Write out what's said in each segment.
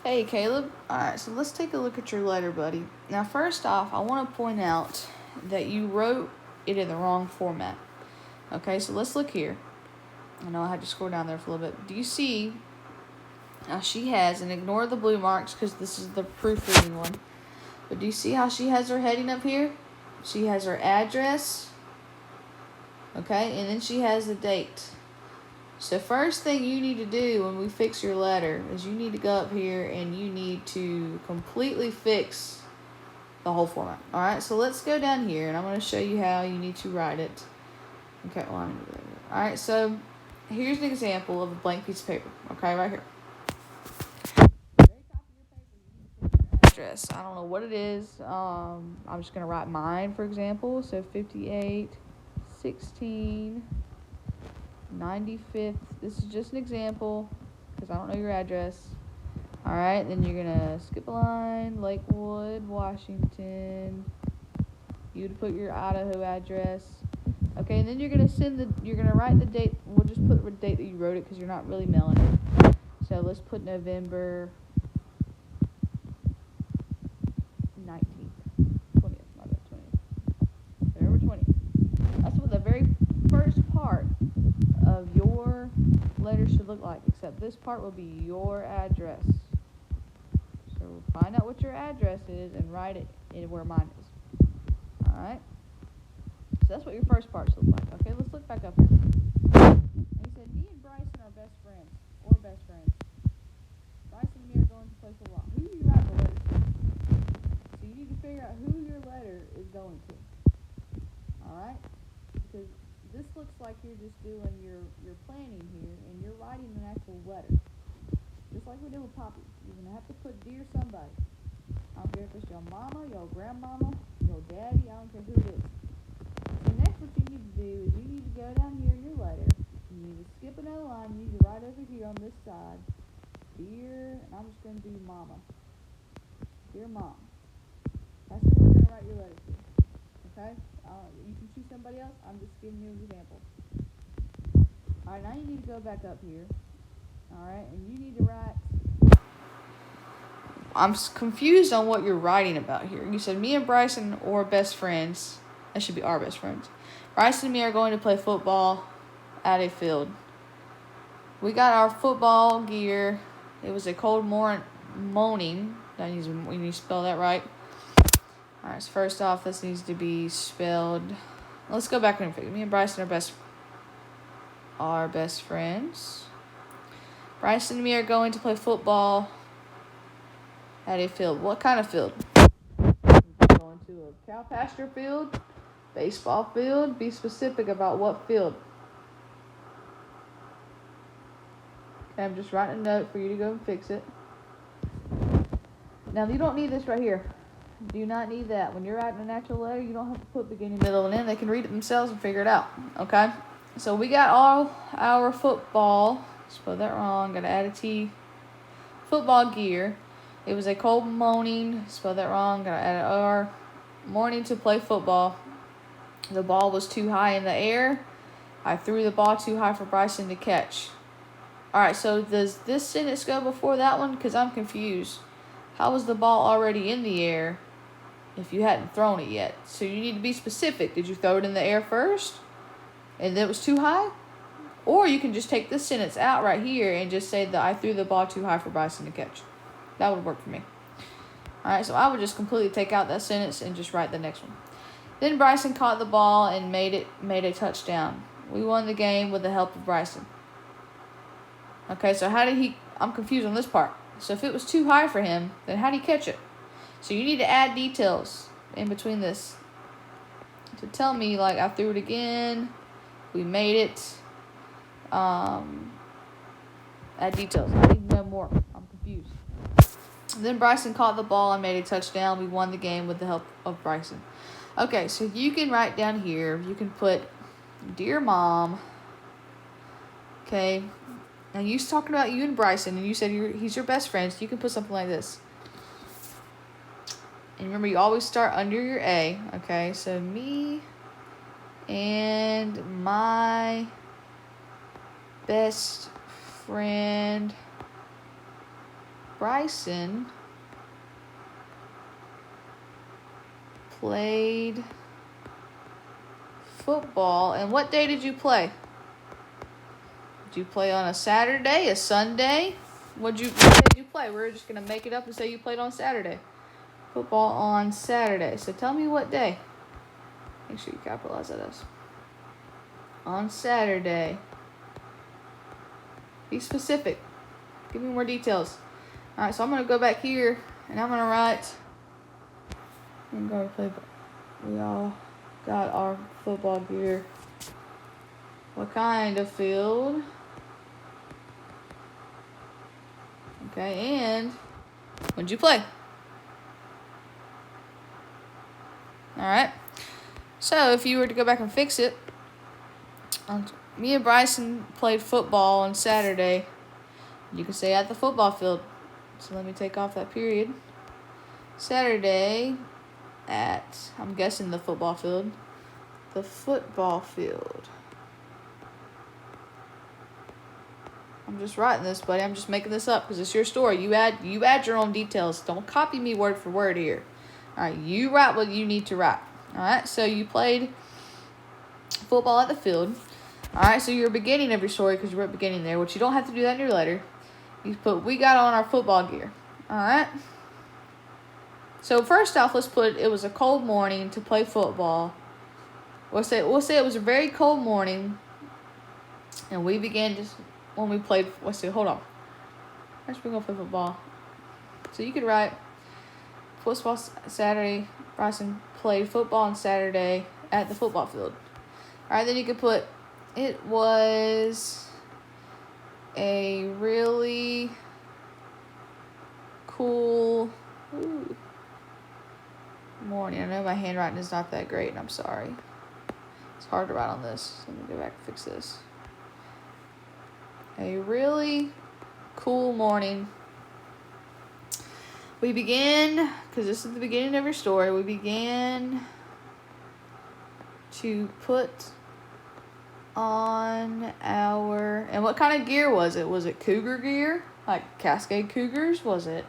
Hey, Caleb. Alright, so let's take a look at your letter, buddy. Now, first off, I want to point out that you wrote it in the wrong format. Okay, so let's look here. I know I had to scroll down there for a little bit. Do you see how she has, and ignore the blue marks because this is the proofreading one, but do you see how she has her heading up here? She has her address, okay, and then she has the date. So first thing you need to do when we fix your letter is you need to go up here and you need to completely fix the whole format. All right, so let's go down here and I'm going to show you how you need to write it. Okay, all right, so here's an example of a blank piece of paper. Okay, right here. Very top of your paper, you need to put your address. I don't know what it is. I'm just going to write mine, for example. So 5816 95th. This is just an example because I don't know your address. All right, then you're gonna skip a line, Lakewood, Washington. You'd put your Idaho address. Okay, and then you're gonna write the date. We'll just put the date that you wrote it because you're not really mailing it. So let's put November 19th, 20th, my bad, 20th. November 20th. That's what the very first part of your letter should look like, except this part will be your address. So find out what your address is and write it in where mine is. Alright? So that's what your first part should look like. Okay, let's look back up here. And he said, me and Bryson are best friends. Or best friends. Bryson and me are going to play football. Who do you write the letter to? So you need to figure out who your letter is going to. Alright? Because this looks like you're just doing your planning here, and you're writing an actual letter. Just like we did with Poppy. You're going to have to put dear somebody. I don't care if it's your mama, your grandmama, your daddy, I don't care who it is. So next what you need to do is you need to go down here in your letter. You need to skip another line. You need to write over here on this side. Dear, and I'm just going to do mama. Dear mom. That's who we're going to write your letter to. Okay? You can choose somebody else. I'm just giving you an example. Alright, now you need to go back up here. Alright, and you need to write... I'm confused on what you're writing about here. You said me and Bryson are best friends. That should be our best friends. Bryson and me are going to play football at a field. We got our football gear. It was a cold morning. We need to spell that right. Alright, so first off, this needs to be spelled... Let's go back and figure. Me and Bryson are best friends. Bryson and me are going to play football at a field. What kind of field? Going to a cow pasture field? Baseball field? Be specific about what field. Okay, I'm just writing a note for you to go and fix it. Now, you don't need this right here. Do not need that. When you're writing an actual letter, you don't have to put beginning, middle, and end. They can read it themselves and figure it out. Okay? So we got all our football. Spelled that wrong. Got to add a T. Football gear. It was a cold morning. Spelled that wrong. Got to add an R. Morning to play football. The ball was too high in the air. I threw the ball too high for Bryson to catch. Alright, so does this sentence go before that one? Because I'm confused. How was the ball already in the air if you hadn't thrown it yet? So you need to be specific. Did you throw it in the air first and it was too high? Or you can just take this sentence out right here and just say that I threw the ball too high for Bryson to catch. That would work for me. Alright, so I would just completely take out that sentence and just write the next one. Then Bryson caught the ball and made a touchdown. We won the game with the help of Bryson. Okay, so I'm confused on this part. So if it was too high for him, then how did he catch it? So you need to add details in between this to tell me, like, I threw it again, we made it. Add details. I need to know more. I'm confused. Then Bryson caught the ball and made a touchdown. We won the game with the help of Bryson. Okay, so you can write down here, you can put, Dear Mom. Okay. Now, you was talking about you and Bryson, and you said he's your best friend, so you can put something like this. And remember, you always start under your A, okay? So, me and my best friend Bryson played football. And what day did you play? Did you play on a Saturday, a Sunday? What day did you play? We're just going to make it up and say you played on Saturday. Football on Saturday. So tell me what day. Make sure you capitalize that as. On Saturday. Be specific. Give me more details. Alright, so I'm going to go back here and I'm going to write. I'm going to play. We all got our football gear. What kind of field? Okay, and when did you play? Alright. So if you were to go back and fix it, me and Bryson played football on Saturday. You can say at the football field. So let me take off that period. Saturday at, I'm guessing the football field. The football field. I'm just writing this, buddy. I'm just making this up because it's your story. You add your own details. Don't copy me word for word here. All right, you write what you need to write. All right, so you played football at the field. All right, so you're beginning of your story because you wrote beginning there, which you don't have to do that in your letter. You put, we got on our football gear. All right. So first off, let's put it was a cold morning to play football. We'll say it was a very cold morning, and we began just when we played. Let's see, hold on. First, we're gonna play football. So you could write football Saturday. Bryson played football on Saturday at the football field. All right, then you could put it was a really cool morning. I know my handwriting is not that great, and I'm sorry. It's hard to write on this. Let me go back and fix this. A really cool morning. We began, because this is the beginning of your story, we began to put on our, and what kind of gear was it? Was it cougar gear? Like Cascade Cougars? Was it,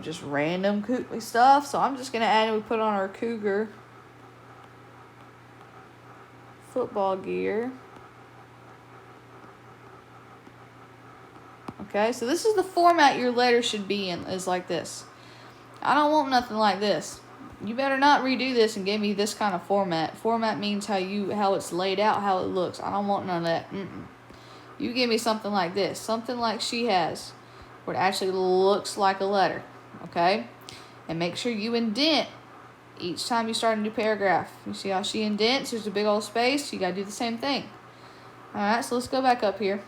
just random stuff? So I'm just going to add, we put on our cougar football gear. Okay, so this is the format your letter should be in, is like this. I don't want nothing like this. You better not redo this and give me this kind of format. Format means how it's laid out, how it looks. I don't want none of that. You give me something like this, something like she has, where it actually looks like a letter, okay? And make sure you indent each time you start a new paragraph. You see how she indents? There's a big old space. You got to do the same thing. All right, so let's go back up here.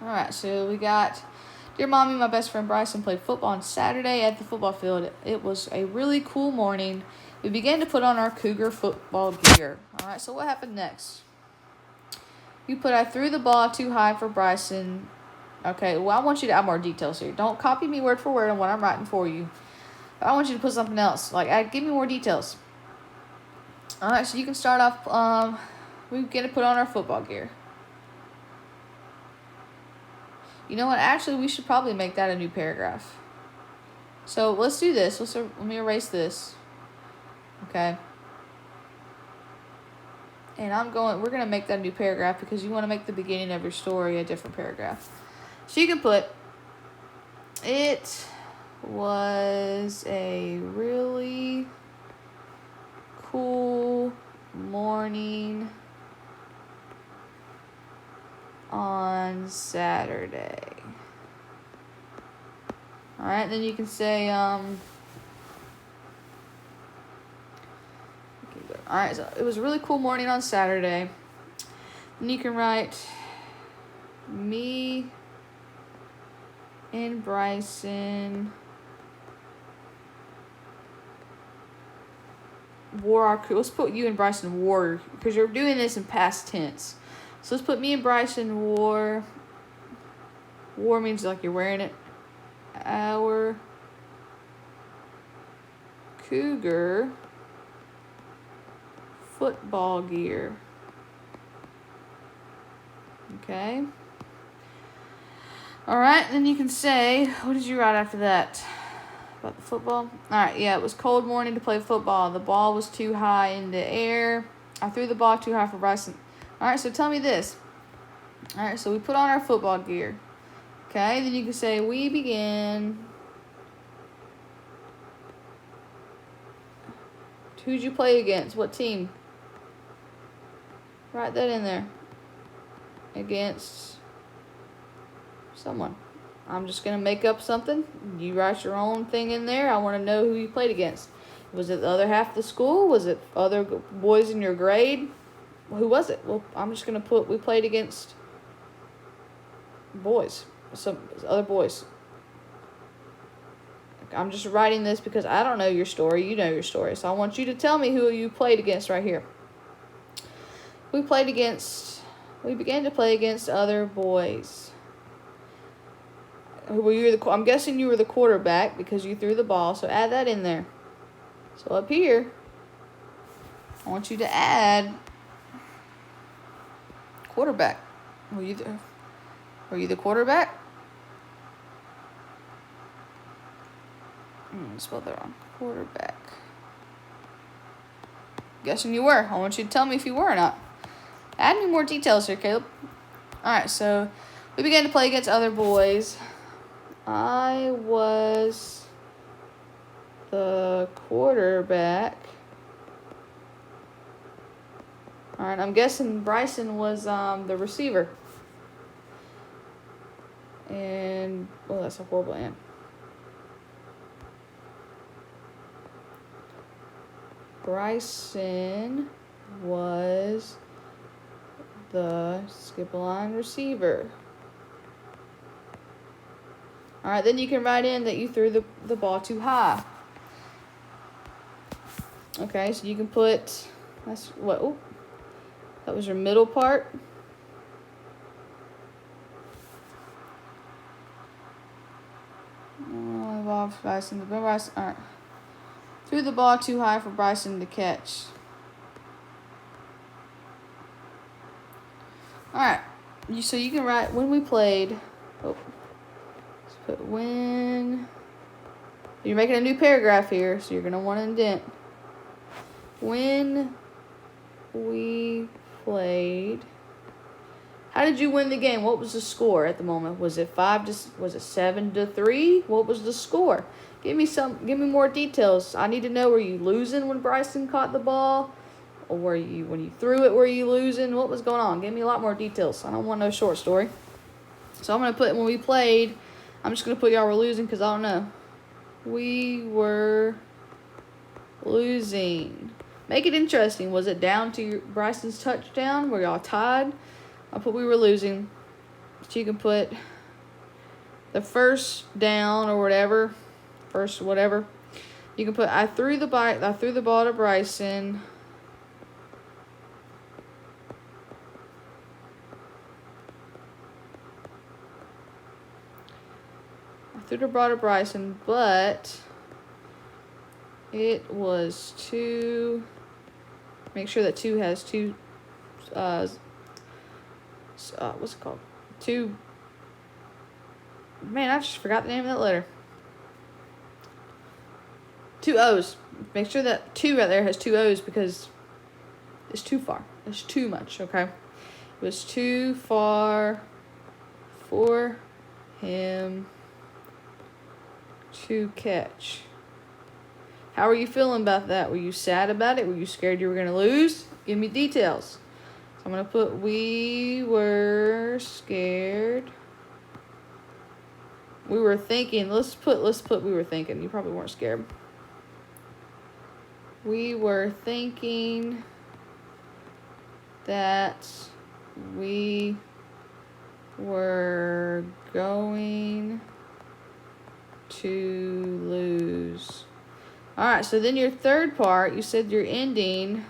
All right, so we got, dear Mommy, my best friend Bryson played football on Saturday at the football field. It was a really cool morning. We began to put on our cougar football gear. All right, so what happened next? You put, I threw the ball too high for Bryson. Okay, well, I want you to add more details here. Don't copy me word for word on what I'm writing for you. I want you to put something else. Give me more details. All right, so you can start off, we begin to put on our football gear. You know what? Actually, we should probably make that a new paragraph. So let's do this. Let me erase this. Okay. And we're going to make that a new paragraph because you want to make the beginning of your story a different paragraph. So you can put, it was a really cool morning on Saturday. All right, then you can say, all right, so it was a really cool morning on Saturday. Then you can write, me and Bryson wore our, let's put you and Bryson wore, because you're doing this in past tense. So let's put me and Bryson wore means like you're wearing it, our cougar football gear. Okay. All right, then you can say, what did you write after that? About the football? All right, yeah, it was cold morning to play football. The ball was too high in the air. I threw the ball too high for Bryson. All right, so tell me this. All right, so we put on our football gear. Okay, then you can say, we began. Who'd you play against? What team? Write that in there. Against someone. I'm just going to make up something. You write your own thing in there. I want to know who you played against. Was it the other half of the school? Was it other boys in your grade? Who was it? Well, I'm just going to put we played against boys. Some other boys. I'm just writing this because I don't know your story. You know your story. So I want you to tell me who you played against right here. We began to play against other boys. I'm guessing you were the quarterback because you threw the ball, so add that in there. So up here, I want you to add quarterback. Were you the quarterback? I spelled that wrong. Quarterback. Guessing you were. I want you to tell me if you were or not. Add me more details here, Caleb. All right, so we began to play against other boys. I was the quarterback. All right, I'm guessing Bryson was the receiver. And, that's a horrible ant. Bryson was the skip-a-line receiver. All right, then you can write in that you threw the ball too high. Okay, so you can put, that was your middle part. Bryson, all right. Threw the ball too high for Bryson to catch. All right, so you can write when we played. Let's put when. You're making a new paragraph here, so you're going to want to indent. When we played. How did you win the game? What was the score at the moment? Was it 7-3? What was the score? Give me more details. I need to know, were you losing when Bryson caught the ball? Or when you threw it, were you losing? What was going on? Give me a lot more details. I don't want no short story. So I'm going to put when we played, I'm just going to put y'all were losing because I don't know. We were losing. Make it interesting. Was it down to Bryson's touchdown? Were y'all tied? I'll put we were losing. So you can put the first down or whatever. First whatever. You can put I threw the ball to Bryson. Threw the ball to Bryson, but it was two. Make sure that two has two. What's it called? Two. Man, I just forgot the name of that letter. Two O's. Make sure that two right there has two O's because it's too far. It's too much. Okay. It was too far for him to catch. How are you feeling about that? Were you sad about it? Were you scared you were going to lose? Give me details. So I'm going to put we were scared. We were thinking. Let's put we were thinking. You probably weren't scared. We were thinking that we were going to lose. All right, so then your third part, you said your ending.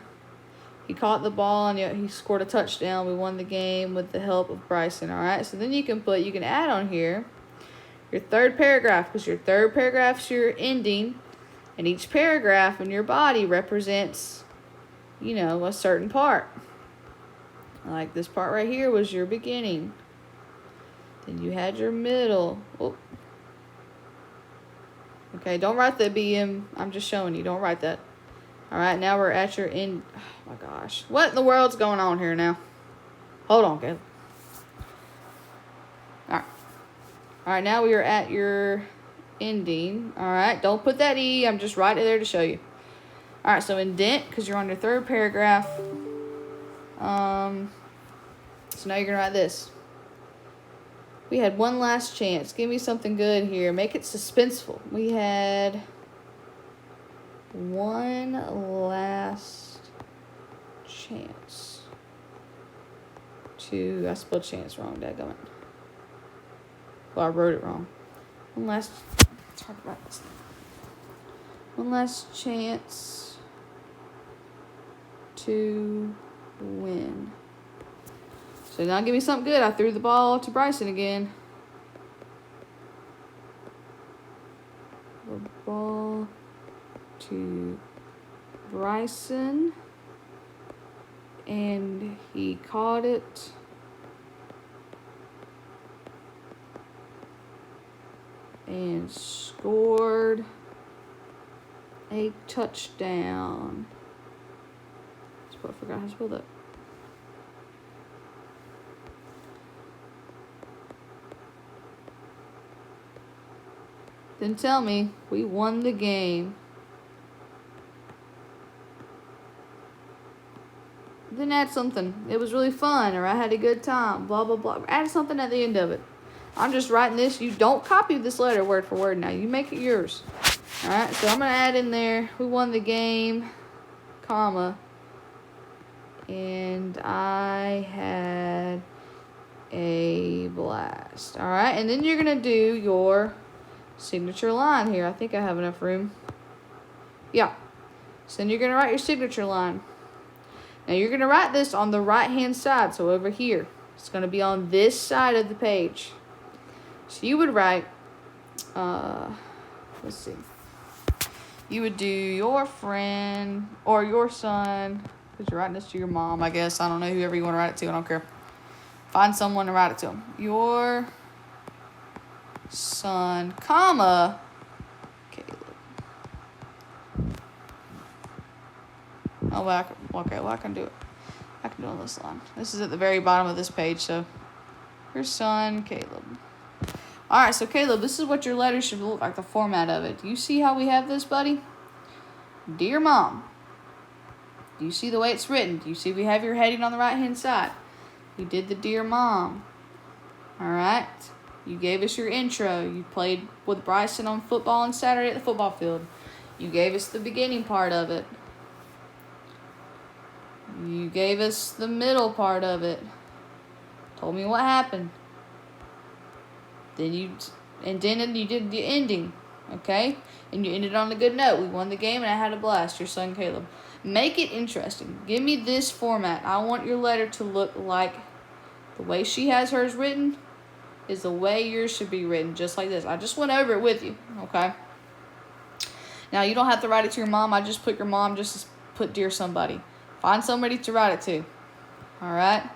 He caught the ball and he scored a touchdown. We won the game with the help of Bryson. All right, so then you can add on here your third paragraph, because your third paragraph's your ending, and each paragraph in your body represents, a certain part. Like this part right here was your beginning. Then you had your middle. Oh. Okay, don't write the BM. I'm just showing you. Don't write that. All right, now we're at your end. Oh, my gosh. What in the world's going on here now? Hold on, Caleb. All right. All right, now we are at your ending. All right, don't put that E. I'm just writing it there to show you. All right, so indent, because you're on your third paragraph. So now you're going to write this. We had one last chance. Give me something good here. Make it suspenseful. We had one last chance to... I spelled chance wrong, dadgummit. Well, I wrote it wrong. It's hard to write this. One last chance to win. So now give me something good. I threw the ball to Bryson again. The ball to Bryson. And he caught it. And scored a touchdown. I forgot how to spell that. Then tell me we won the game. Then add something. It was really fun, or I had a good time. Blah, blah, blah. Add something at the end of it. I'm just writing this. You don't copy this letter word for word now. You make it yours. All right, so I'm going to add in there, we won the game, comma, and I had a blast. All right, and then you're going to do your signature line here. I think I have enough room. Yeah. So then you're going to write your signature line. Now you're going to write this on the right-hand side, so over here. It's going to be on this side of the page. So you would write, let's see. You would do your friend or your son, because you're writing this to your mom, I guess. I don't know, whoever you want to write it to. I don't care. Find someone to write it to them. Your son, comma, Caleb. Oh, well, I can do it. I can do it on this line. This is at the very bottom of this page, so your son, Caleb. All right, so Caleb, this is what your letter should look like, the format of it. Do you see how we have this, buddy? Dear Mom. Do you see the way it's written? Do you see we have your heading on the right-hand side? We did the Dear Mom. All right. You gave us your intro. You played with Bryson on football on Saturday at the football field. You gave us the beginning part of it. You gave us the middle part of it. Told me what happened. Then you did the ending, okay? And you ended on a good note. We won the game, and I had a blast. Your son, Caleb. Make it interesting. Give me this format. I want your letter to look like the way she has hers written is the way yours should be written, just like this. I just went over it with you, okay? Now, you don't have to write it to your mom. I just put your mom, just put Dear Somebody. Find somebody to write it to, all right?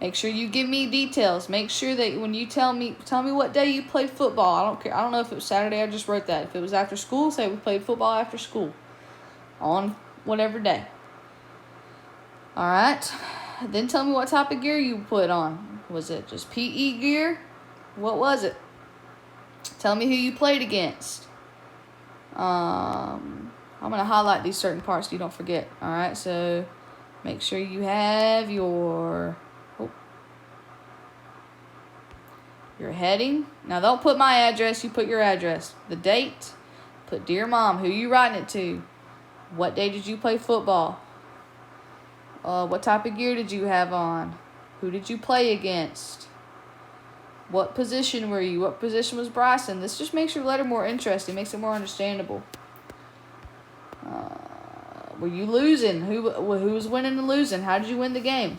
Make sure you give me details. Make sure that when you tell me what day you played football. I don't care. I don't know if it was Saturday. I just wrote that. If it was after school, say we played football after school on whatever day. All right. Then tell me what type of gear you put on. Was it just PE gear? What was it? Tell me who you played against. I'm going to highlight these certain parts so you don't forget. All right. So make sure you have your heading. Now, don't put my address. You put your address. The date. Put Dear Mom. Who you writing it to? What day did you play football? What type of gear did you have on? Who did you play against? What position were you? What position was Bryson? This just makes your letter more interesting. Makes it more understandable. Were you losing? Who was winning and losing? How did you win the game?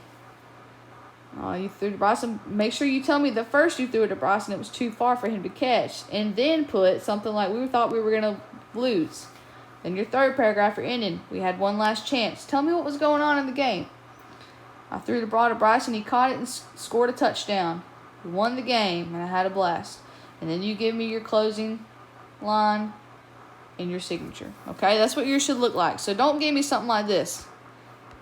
You threw to Bryson. Make sure you tell me the first you threw it to Bryson, it was too far for him to catch. And then put something like, we thought we were going to lose. Then your third paragraph, you're ending. We had one last chance. Tell me what was going on in the game. I threw the ball to Bryson. He caught it and scored a touchdown. We won the game, and I had a blast. And then you give me your closing line and your signature. Okay, that's what yours should look like. So don't give me something like this.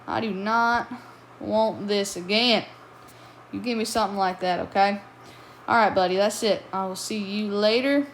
I do not want this again. You give me something like that, okay? All right, buddy, that's it. I will see you later.